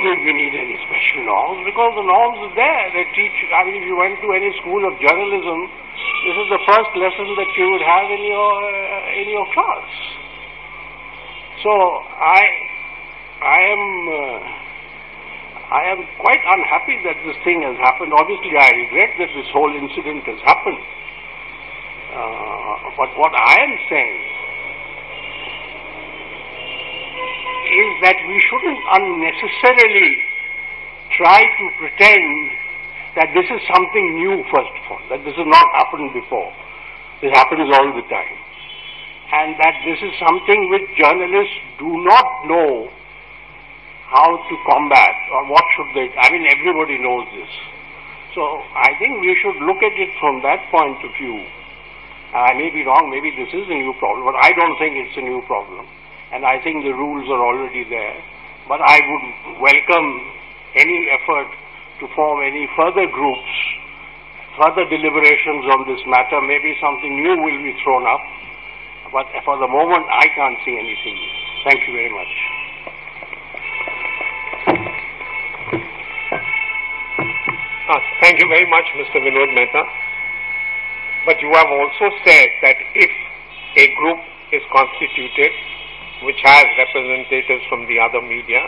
think we need any special norms because the norms are there. They teach, I mean, if you went to any school of journalism, this is the first lesson that you would have in your class. So I am quite unhappy that this thing has happened. Obviously, I regret that this whole incident has happened. But what I am saying is that we shouldn't unnecessarily try to pretend that this is something new, first of all, that this has not happened before. This happens all the time. And that this is something which journalists do not know how to combat, or what should they, I mean, everybody knows this. So I think we should look at it from that point of view. I may be wrong, maybe this is a new problem, but I don't think it's a new problem. And I think the rules are already there. But I would welcome any effort to form any further groups, further deliberations on this matter. Maybe something new will be thrown up. But for the moment, I can't see anything. Thank you very much. Thank you very much, Mr. Vinod Mehta. But you have also said that if a group is constituted, which has representatives from the other media,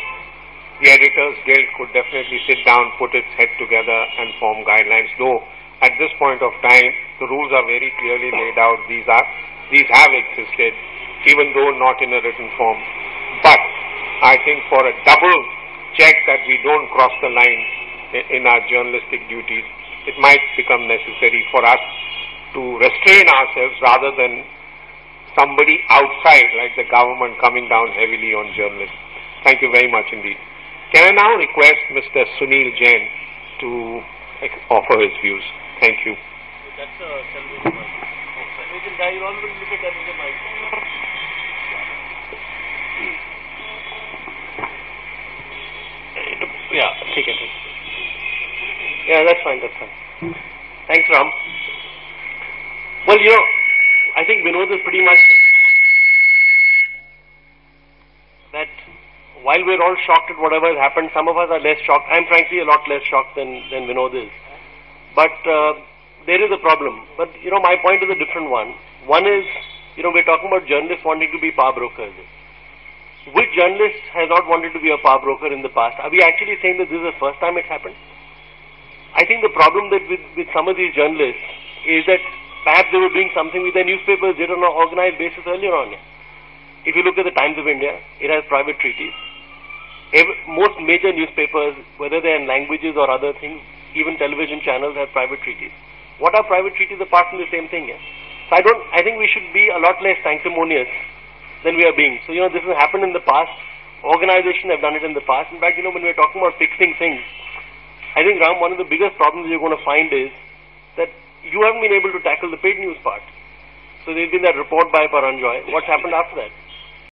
the Editors Guild could definitely sit down, put its head together and form guidelines. Though at this point of time, the rules are very clearly laid out. These have existed, even though not in a written form. But I think for a double check that we don't cross the line in our journalistic duties, it might become necessary for us to restrain ourselves rather than somebody outside, like the government, coming down heavily on journalists. Thank you very much indeed. Can I now request Mr. Sunil Jain to offer his views? Thank you. That's a television mic. Television guy, you always look at that in the mic. Yeah, take it. Yeah, that's fine, that's fine. Thanks, Ram. Well, you know, I think Vinod has pretty much said it all. That while we're all shocked at whatever has happened, some of us are less shocked. I'm frankly a lot less shocked than Vinod is. But there is a problem. But, you know, my point is a different one. One is, you know, we're talking about journalists wanting to be power brokers. Which journalist has not wanted to be a power broker in the past? Are we actually saying that this is the first time it's happened? I think the problem that with some of these journalists is that perhaps they were doing something with their newspapers did on an organized basis earlier on. If you look at the Times of India, it has private treaties. Most major newspapers, whether they're in languages or other things, even television channels have private treaties. What are private treaties apart from the same thing? Yeah? So I think we should be a lot less sanctimonious than we are being. So, you know, this has happened in the past. Organizations have done it in the past. In fact, you know, when we're talking about fixing things, I think, Ram, one of the biggest problems you're going to find is that you haven't been able to tackle the paid news part. So there's been that report by Paranjoy. What's happened after that?